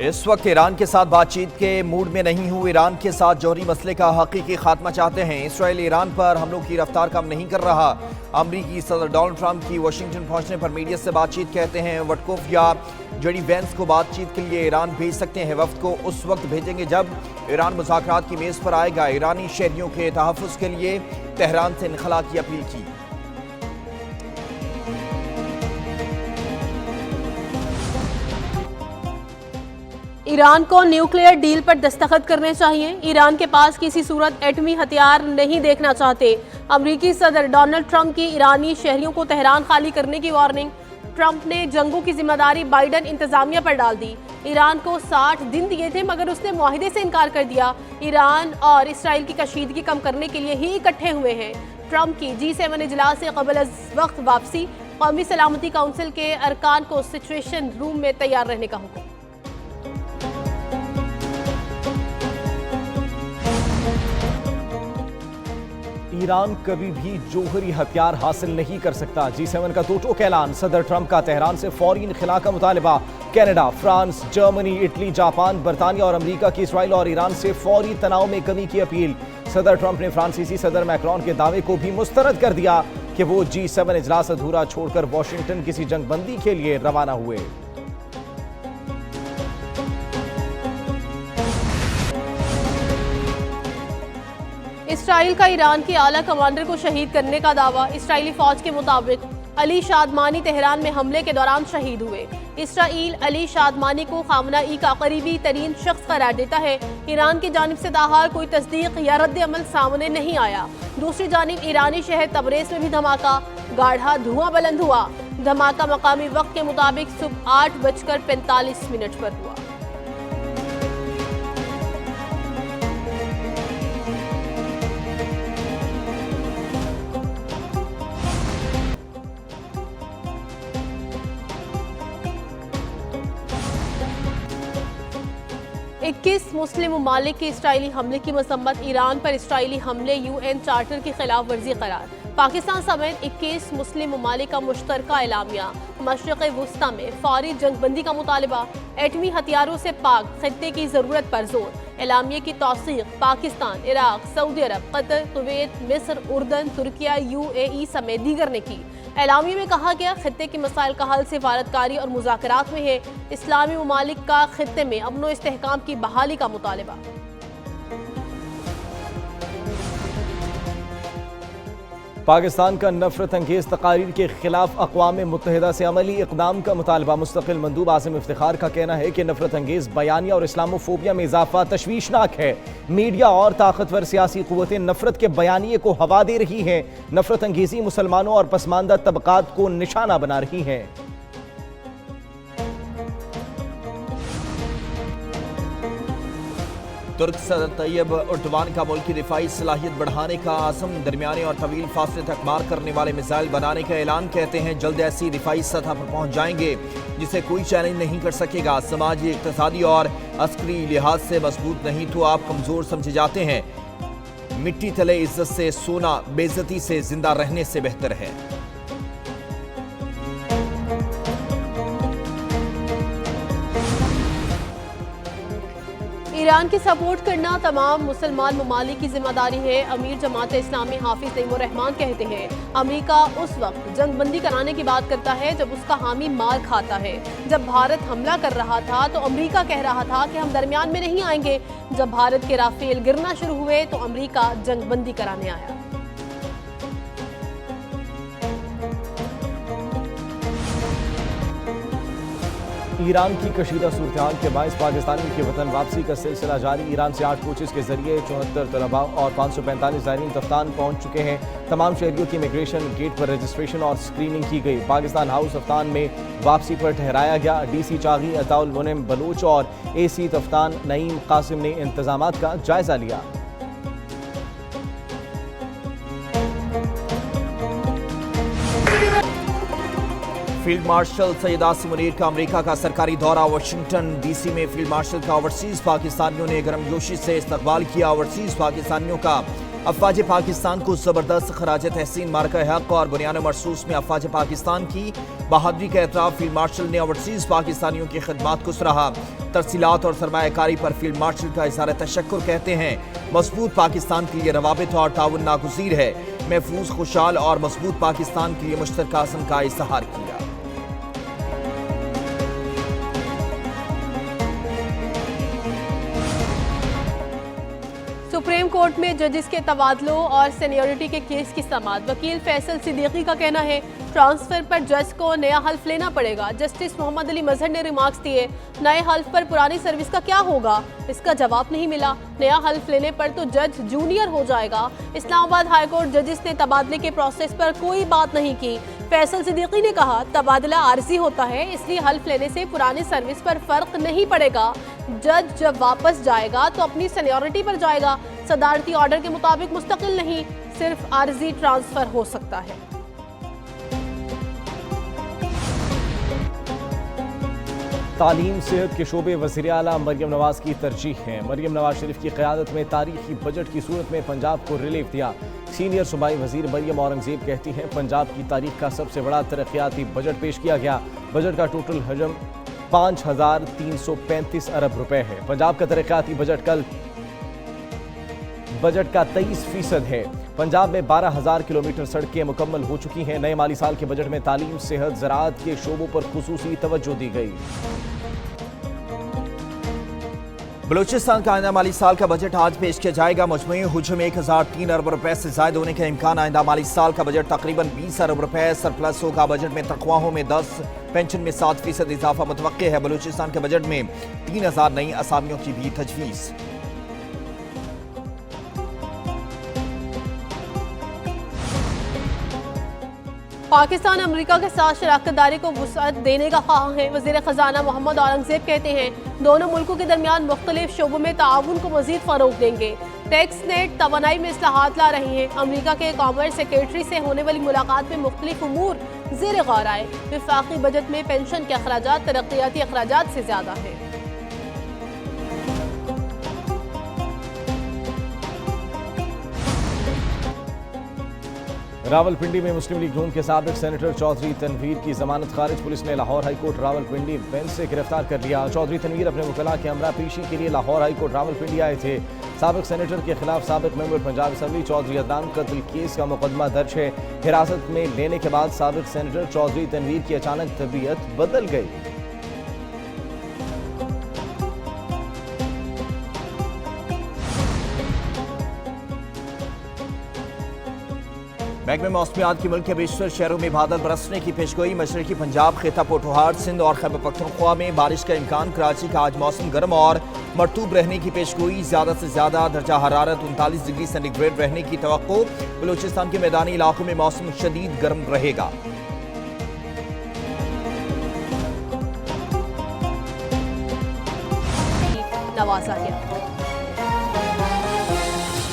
اس وقت ایران کے ساتھ بات چیت کے موڈ میں نہیں ہوں۔ ایران کے ساتھ جوہری مسئلے کا حقیقی خاتمہ چاہتے ہیں۔ اسرائیل ایران پر حملوں کی رفتار کم نہیں کر رہا۔ امریکی صدر ڈونلڈ ٹرمپ کی واشنگٹن پہنچنے پر میڈیا سے بات چیت کہتے ہیں۔ وٹکوف یا جیڈی وینس کو بات چیت کے لیے ایران بھیج سکتے ہیں۔ وفد کو اس وقت بھیجیں گے جب ایران مذاکرات کی میز پر آئے گا۔ ایرانی شہریوں کے تحفظ کے لیے تہران سے انخلا کی اپیل کی۔ ایران کو نیوکلیئر ڈیل پر دستخط کرنے چاہیے۔ ایران کے پاس کسی صورت ایٹمی ہتھیار نہیں دیکھنا چاہتے۔ امریکی صدر ڈونلڈ ٹرمپ کی ایرانی شہریوں کو تہران خالی کرنے کی وارننگ۔ ٹرمپ نے جنگوں کی ذمہ داری بائیڈن انتظامیہ پر ڈال دی۔ ایران کو 60 دن دیے تھے مگر اس نے معاہدے سے انکار کر دیا۔ ایران اور اسرائیل کی کشیدگی کم کرنے کے لیے ہی اکٹھے ہوئے ہیں۔ ٹرمپ کی G7 اجلاس سے قبل از وقت واپسی۔ قومی سلامتی کونسل کے ارکان کو سچویشن روم میں تیار رہنے کا حکم۔ ایران کبھی بھی جوہری ہتھیار حاصل نہیں کر سکتا۔ G7 کا دو ٹوک اعلان۔ صدر ٹرمپ کا تہران سے فوری انخلا کا مطالبہ۔ Canada, France, Germany, Italy, Japan, برطانیہ اور امریکہ کی اسرائیل اور ایران سے فوری تناؤ میں کمی کی اپیل۔ صدر ٹرمپ نے فرانسیسی صدر میکرون کے دعوے کو بھی مسترد کر دیا کہ وہ G7 اجلاس ادھورا چھوڑ کر واشنگٹن کسی جنگ بندی کے لیے روانہ ہوئے۔ اسرائیل کا ایران کے اعلیٰ کمانڈر کو شہید کرنے کا دعویٰ۔ اسرائیلی فوج کے مطابق علی شادمانی تہران میں حملے کے دوران شہید ہوئے۔ اسرائیل علی شادمانی کو خامنہ ای کا قریبی ترین شخص قرار دیتا ہے۔ ایران کی جانب سے تاحال کوئی تصدیق یا رد عمل سامنے نہیں آیا۔ دوسری جانب ایرانی شہر تبریز میں بھی دھماکہ، گاڑھا دھواں بلند ہوا۔ دھماکہ مقامی وقت کے مطابق صبح 8:45 پر ہوا۔ اکیس مسلم ممالک کے اسرائیلی حملے کی مذمت۔ ایران پر اسرائیلی حملے UN چارٹر کی خلاف ورزی قرار۔ پاکستان سمیت 21 مسلم ممالک کا مشترکہ اعلامیہ۔ مشرق وسطی میں فوری جنگ بندی کا مطالبہ۔ ایٹمی ہتھیاروں سے پاک خطے کی ضرورت پر زور۔ اعلامیے کی توثیق پاکستان، عراق، سعودی عرب، قطر، کویت، مصر، اردن، ترکیہ، UAE سمیت دیگر نے کی۔ اعلامیے میں کہا گیا خطے کے مسائل کا حل سفارتکاری اور مذاکرات میں ہے۔ اسلامی ممالک کا خطے میں امن و استحکام کی بحالی کا مطالبہ۔ پاکستان کا نفرت انگیز تقاریر کے خلاف اقوام متحدہ سے عملی اقدام کا مطالبہ۔ مستقل مندوب عاصم افتخار کا کہنا ہے کہ نفرت انگیز بیانیہ اور اسلاموفوبیا میں اضافہ تشویشناک ہے۔ میڈیا اور طاقتور سیاسی قوتیں نفرت کے بیانیے کو ہوا دے رہی ہیں۔ نفرت انگیزی مسلمانوں اور پسماندہ طبقات کو نشانہ بنا رہی ہیں۔ ترک صدر طیب اردوان کا ملکی دفاعی صلاحیت بڑھانے کا عزم۔ درمیانے اور طویل فاصلے تک مار کرنے والے میزائل بنانے کا اعلان۔ کہتے ہیں جلد ایسی دفاعی سطح پر پہنچ جائیں گے جسے کوئی چیلنج نہیں کر سکے گا۔ سماجی، اقتصادی اور عسکری لحاظ سے مضبوط نہیں تو آپ کمزور سمجھے جاتے ہیں۔ مٹی تلے عزت سے سونا بے عزتی سے زندہ رہنے سے بہتر ہے۔ ایران کی سپورٹ کرنا تمام مسلمان ممالک کی ذمہ داری ہے۔ امیر جماعت اسلامی حافظ نعیم الرحمان کہتے ہیں امریکہ اس وقت جنگ بندی کرانے کی بات کرتا ہے جب اس کا حامی مار کھاتا ہے۔ جب بھارت حملہ کر رہا تھا تو امریکہ کہہ رہا تھا کہ ہم درمیان میں نہیں آئیں گے۔ جب بھارت کے رافیل گرنا شروع ہوئے تو امریکہ جنگ بندی کرانے آیا۔ ایران کی کشیدہ صورتحال کے باعث پاکستانیوں کی وطن واپسی کا سلسلہ جاری۔ ایران سے 8 کوچز کے ذریعے 74 طلباء اور 545 زائرین تفتان پہنچ چکے ہیں۔ تمام شہریوں کی امیگریشن گیٹ پر رجسٹریشن اور سکریننگ کی گئی۔ پاکستان ہاؤس تفتان میں واپسی پر ٹھہرایا گیا۔ DC چاغی عطاء المنعم بلوچ اور AC تفتان نعیم قاسم نے انتظامات کا جائزہ لیا۔ فیلڈ مارشل سید عاصم منیر کا امریکہ کا سرکاری دورہ۔ واشنگٹن DC میں فیلڈ مارشل کا اوورسیز پاکستانیوں نے گرم جوشی سے استقبال کیا۔ اوورسیز پاکستانیوں کا افواج پاکستان کو زبردست خراج تحسین مارکہ حق اور بنیان مرصوص میں افواج پاکستان کی بہادری کا اعتراف فیلڈ مارشل نے اوورسیز پاکستانیوں کی خدمات کو سراہا۔ ترسیلات اور سرمایہ کاری پر فیلڈ مارشل کا اظہار تشکر کہتے ہیں مضبوط پاکستان کے لیے روابط اور تعاون ناگزیر ہے۔ محفوظ، خوشحال اور مضبوط پاکستان کے لیے مشترکہ عزم کا اظہار کیا۔ سپریم کورٹ میں ججز کے تبادلوں اور سینیورٹی کے کیس کی سماعت۔ وکیل فیصل صدیقی کا کہنا ہے ٹرانسفر پر جج کو نیا حلف لینا پڑے گا۔ جسٹس محمد علی مظہر نے ریمارکس دیے، نئے حلف پر پرانی سروس کا کیا ہوگا؟ اس کا جواب نہیں ملا۔ نیا حلف لینے پر تو جج جونیئر ہو جائے گا۔ اسلام آباد ہائی کورٹ ججز نے تبادلے کے پروسیس پر کوئی بات نہیں کی۔ فیصل صدیقی نے کہا تبادلہ عارضی ہوتا ہے، اس لیے حلف لینے سے پرانی سروس پر فرق نہیں پڑے گا۔ جج جب واپس جائے گا تو اپنی سینیورٹی پر جائے گا۔ صدارتی آرڈر کے مطابق مستقل نہیں، صرف عارضی ٹرانسفر ہو سکتا ہے۔ تعلیم صحت کے شعبے وزیر اعلیٰ مریم نواز کی ترجیح ہیں۔ مریم نواز شریف کی قیادت میں تاریخی بجٹ کی صورت میں پنجاب کو ریلیف دیا۔ سینئر صوبائی وزیر مریم اورنگزیب کہتی ہیں پنجاب کی تاریخ کا سب سے بڑا ترقیاتی بجٹ پیش کیا گیا۔ بجٹ کا ٹوٹل حجم 5,335 ارب روپے ہے۔ پنجاب کا ترقیاتی بجٹ کا 23% ہے۔ پنجاب میں 12,000 کلومیٹر سڑکیں مکمل ہو چکی ہیں۔ نئے مالی سال کے بجٹ میں تعلیم، صحت، زراعت کے شعبوں پر خصوصی توجہ دی گئی۔ بلوچستان کا آئندہ مالی سال کا بجٹ آج پیش کیا جائے گا۔ مجموعی حجم 1,003 ارب روپے سے زائد ہونے کا امکان۔ آئندہ مالی سال کا بجٹ تقریباً 20 ارب روپے سرپلس ہوگا۔ بجٹ میں تنخواہوں میں 10، پینشن میں 7% اضافہ متوقع ہے۔ بلوچستان کے بجٹ میں 3,000 نئی اسامیوں کی بھی تجویز۔ پاکستان امریکہ کے ساتھ شراکت داری کو وسعت دینے کا خواہاں ہے۔ وزیر خزانہ محمد اورنگزیب کہتے ہیں دونوں ملکوں کے درمیان مختلف شعبوں میں تعاون کو مزید فروغ دیں گے۔ ٹیکس نیٹ توانائی میں اصلاحات لا رہی ہیں۔ امریکہ کے کامرس سیکریٹری سے ہونے والی ملاقات میں مختلف امور زیر غور آئے۔ وفاقی بجٹ میں پینشن کے اخراجات ترقیاتی اخراجات سے زیادہ ہیں۔ راولپنڈی میں مسلم لیگ نون کے سابق سینیٹر چودھری تنویر کی ضمانت خارج۔ پولیس نے Lahore high court Rawalpindi bench سے گرفتار کر لیا۔ چودھری تنویر اپنے وکلاء کے ہمراہ پیشی کے لیے لاہور ہائی کورٹ راولپنڈی آئے تھے۔ سابق سینیٹر کے خلاف سابق ممبر پنجاب اسمبلی چودھری عدنان قتل کیس کا مقدمہ درج ہے۔ حراست میں لینے کے بعد سابق سینیٹر چودھری تنویر کی اچانک طبیعت بدل گئی۔ محکمہ موسمیات کی ملک کے بیشتر شہروں میں بادل برسنے کی پیشگوئی۔ مشرقی پنجاب، خطہ پوٹھوہار، سندھ اور خیبر پختونخوا میں بارش کا امکان۔ کراچی کا آج موسم گرم اور مرطوب رہنے کی پیشگوئی۔ زیادہ سے زیادہ درجہ حرارت 39 ڈگری سینٹی گریڈ رہنے کی توقع۔ بلوچستان کے میدانی علاقوں میں موسم شدید گرم رہے گا۔ نوازا گیا۔